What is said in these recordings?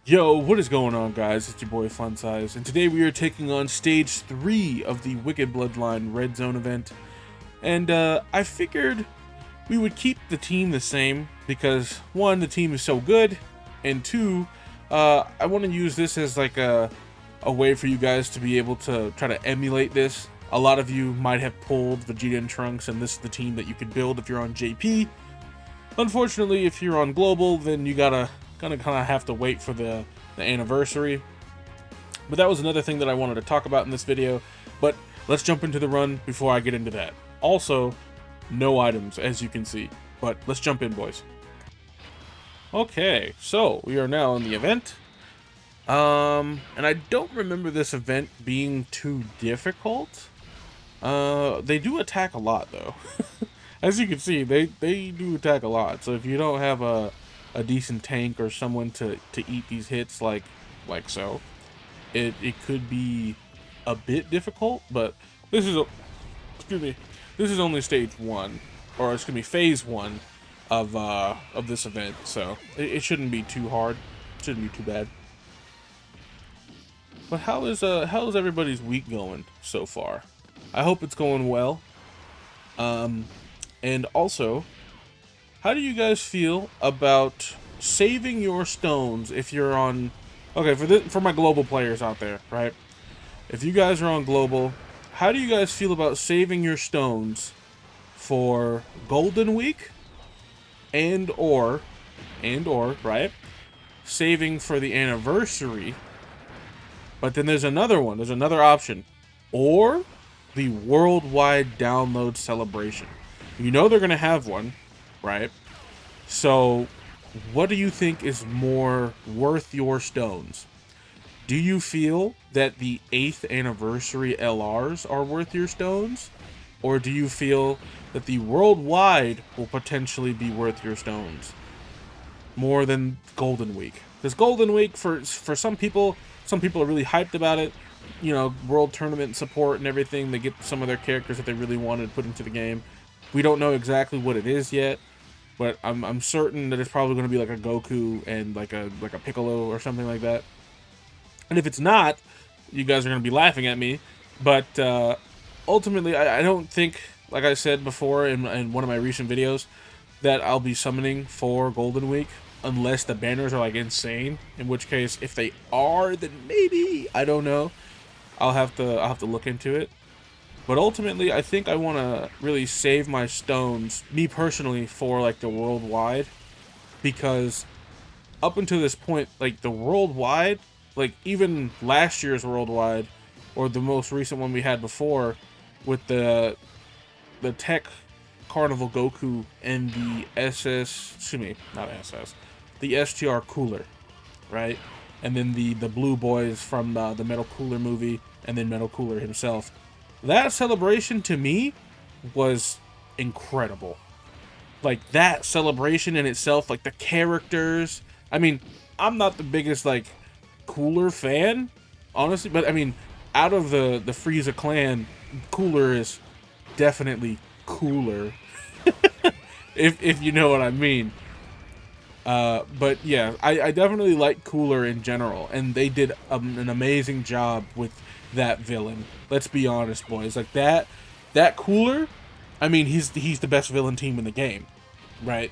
Yo, what is going on, guys? It's your boy Fun Size, and today we are taking on Stage 3 of the Wicked Bloodline Redzone event. And I figured we would keep the team the same because, one, the team is so good, and two, I want to use this as like a way for you guys to be able to try to emulate this. A lot of you might have pulled Vegeta and Trunks, and this is the team that you could build if you're on JP. Unfortunately, if you're on Global, then you gotta kind of have to wait for the anniversary. But that was another thing that I wanted to talk about in this video. But let's jump into the run before I get into that. Also, no items, as you can see. But let's jump in, boys. Okay, so we are now in the event. And I don't remember this event being too difficult. They do attack a lot, though. As you can see, they do attack a lot. So if you don't have a decent tank or someone to eat these hits like so, it could be a bit difficult. But this is this is only stage 1, or it's gonna be phase 1 of this event, so it shouldn't be too hard, shouldn't be too bad. But how's everybody's week going so far? I hope it's going well. And also, how do you guys feel about saving your stones if you're on... Okay, for my global players out there, right? If you guys are on global, how do you guys feel about saving your stones for Golden Week and/or, right? Saving for the anniversary. But then there's another one, there's another option. Or the worldwide download celebration. You know they're going to have one, right? So, what do you think is more worth your stones? Do you feel that the 8th anniversary LRs are worth your stones? Or do you feel that the worldwide will potentially be worth your stones more than Golden Week? Because Golden Week, for some people are really hyped about it. You know, world tournament support and everything. They get some of their characters that they really wanted to put into the game. We don't know exactly what it is yet, but I'm certain that it's probably going to be like a Goku and like a Piccolo or something like that. And if it's not, you guys are going to be laughing at me. But ultimately, I don't think, like I said before in one of my recent videos, that I'll be summoning for Golden Week unless the banners are like insane. In which case, if they are, then maybe, I don't know. I'll have to look into it. But ultimately, I think I want to really save my stones, me personally, for like the worldwide, because up until this point, like the worldwide, like even last year's worldwide, or the most recent one we had before, with the Tech Carnival Goku and the the STR Cooler, right? And then the Blue Boys from the Metal Cooler movie, and then Metal Cooler himself. That celebration to me was incredible. Like that celebration in itself, like the characters. I mean, I'm not the biggest like Cooler fan, honestly, but I mean, out of the Frieza clan, Cooler is definitely cooler. if you know what I mean. But yeah, I definitely like Cooler in general, and they did an amazing job with that villain. Let's be honest, boys. Like that Cooler, I mean, he's the best villain team in the game, right?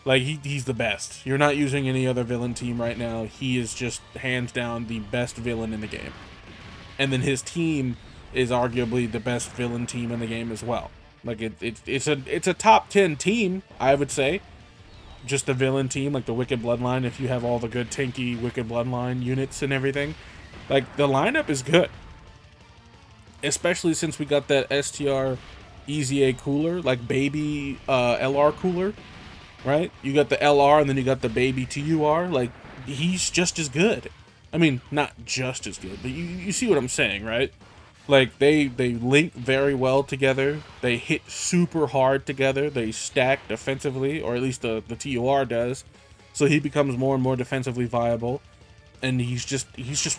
Like he's the best. You're not using any other villain team right now. He is just hands down the best villain in the game. And then his team is arguably the best villain team in the game as well. Like it's a top 10 team, I would say. Just the villain team, like the Wicked Bloodline, if you have all the good tanky Wicked Bloodline units and everything. Like, the lineup is good. Especially since we got that STR EZA Cooler, like baby LR Cooler, right? You got the LR and then you got the baby TUR. Like, he's just as good. I mean, not just as good, but you see what I'm saying, right? Like, they link very well together. They hit super hard together. They stack defensively, or at least the TUR does. So he becomes more and more defensively viable. And he's just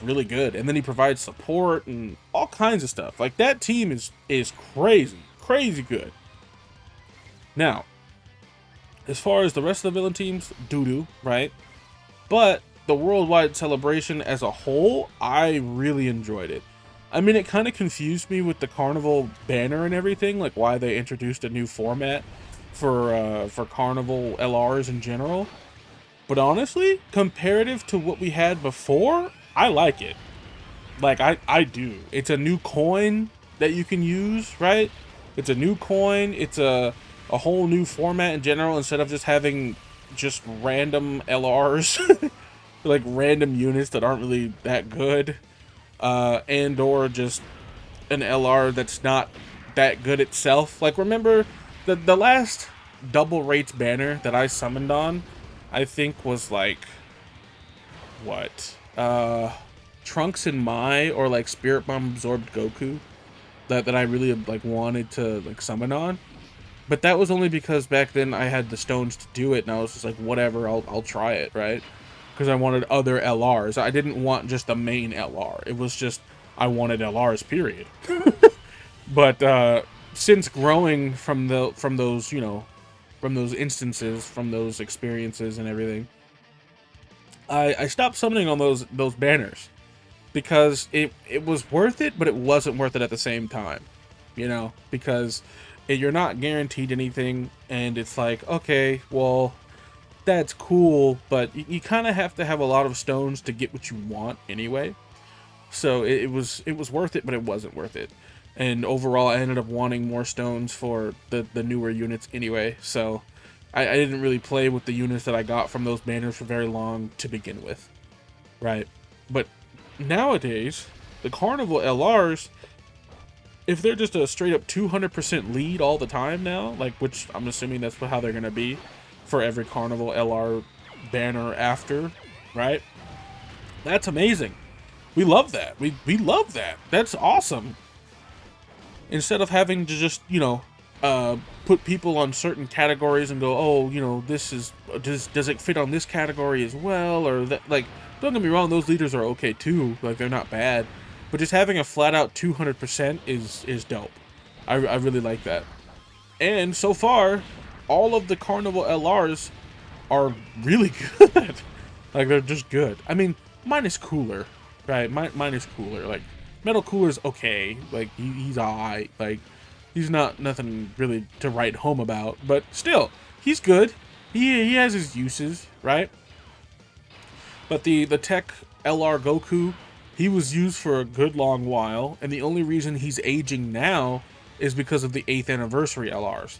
really good. And then he provides support and all kinds of stuff. Like, that team is crazy good. Now, as far as the rest of the villain teams, doo-doo, right? But the worldwide celebration as a whole, I really enjoyed it. I mean, it kind of confused me with the Carnival banner and everything, like why they introduced a new format for Carnival LRs in general. But honestly, comparative to what we had before, I like it. Like, I do. It's a new coin that you can use, right? It's a new coin. It's a whole new format in general, instead of just having just random LRs, like random units that aren't really that good, and or just an LR that's not that good itself. Like, remember the last double rates banner that I summoned on, I think was like what? Trunks and Mai, or like Spirit Bomb absorbed Goku, that I really like wanted to like summon on. But that was only because back then I had the stones to do it, and I was just like, whatever, I'll try it, right? Because I wanted other LRs. I didn't want just the main LR. It was just I wanted LRs, period. But since growing from those, you know, from those instances, from those experiences and everything, I stopped summoning on those banners, because it was worth it, but it wasn't worth it at the same time, you know, because you're not guaranteed anything, and it's like, okay, well, that's cool, but you kind of have to have a lot of stones to get what you want anyway. So it was worth it, but it wasn't worth it. And overall, I ended up wanting more stones for the newer units anyway. So I didn't really play with the units that I got from those banners for very long to begin with, right? But nowadays, the Carnival LRs, if they're just a straight up 200% lead all the time now, like, which I'm assuming that's how they're gonna be for every Carnival LR banner after, right? That's amazing. We love that. We love that. That's awesome. Instead of having to just, you know, put people on certain categories and go, oh, you know, this is, does it fit on this category as well, or that, like, don't get me wrong, those leaders are okay too, like, they're not bad, but just having a flat out 200% is dope. I really like that. And so far, all of the Carnival LRs are really good. Like, they're just good. I mean, mine is cooler, right? Mine is cooler. Like, Metal Cooler's okay. Like, he's alright. Like, he's nothing really to write home about, but still, he's good. He has his uses, right? But the Tech LR Goku, he was used for a good long while, and the only reason he's aging now is because of the 8th anniversary LRs.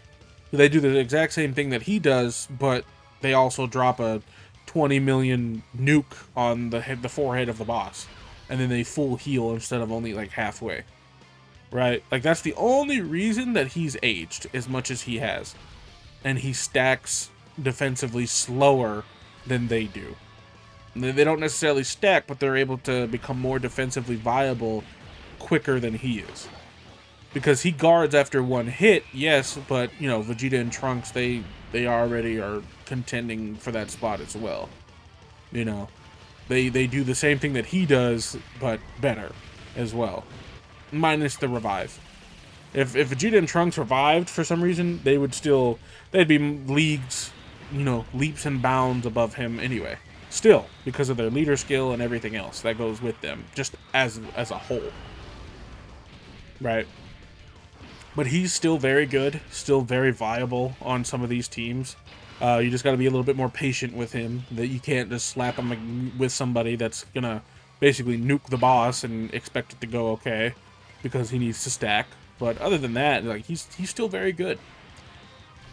They do the exact same thing that he does, but they also drop a 20 million nuke on the forehead of the boss, and then they full heal instead of only like halfway. Right? Like, that's the only reason that he's aged as much as he has. And he stacks defensively slower than they do. They don't necessarily stack, but they're able to become more defensively viable quicker than he is. Because he guards after one hit, yes, but, you know, Vegeta and Trunks, they already are contending for that spot as well. You know, they do the same thing that he does, but better as well. Minus the revive. If Vegeta and Trunks revived for some reason, they'd be leagues, you know, leaps and bounds above him anyway. Still, because of their leader skill and everything else that goes with them, just as a whole. Right? But he's still very good, still very viable on some of these teams. You just got to be a little bit more patient with him. That you can't just slap him with somebody that's gonna basically nuke the boss and expect it to go okay, because he needs to stack. But other than that, like, he's still very good.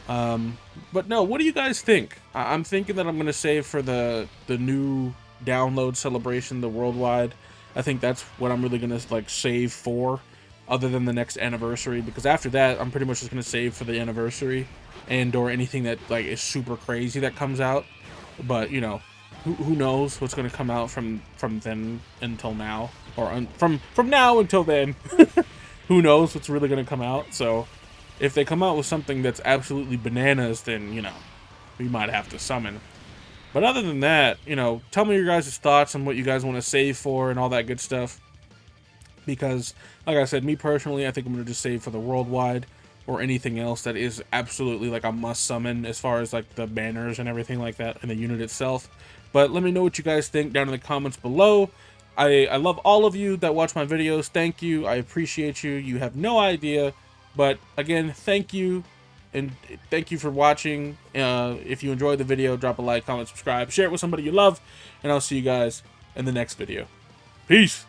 But no, what do you guys think? I'm thinking that I'm gonna save for the new download celebration, the worldwide. I think that's what I'm really gonna like save for, other than the next anniversary, because after that I'm pretty much just gonna save for the anniversary and or anything that like is super crazy that comes out. But you know, who knows what's gonna come out from then until now, or from now until then. Who knows what's really gonna come out. So if they come out with something that's absolutely bananas, then, you know, we might have to summon. But other than that, you know, tell me your guys' thoughts on what you guys want to save for and all that good stuff. Because, like I said, me personally, I think I'm going to just save for the worldwide or anything else that is absolutely like a must summon as far as like the banners and everything like that and the unit itself. But let me know what you guys think down in the comments below. I love all of you that watch my videos. Thank you. I appreciate you. You have no idea. But again, thank you. And thank you for watching. If you enjoyed the video, drop a like, comment, subscribe, share it with somebody you love. And I'll see you guys in the next video. Peace.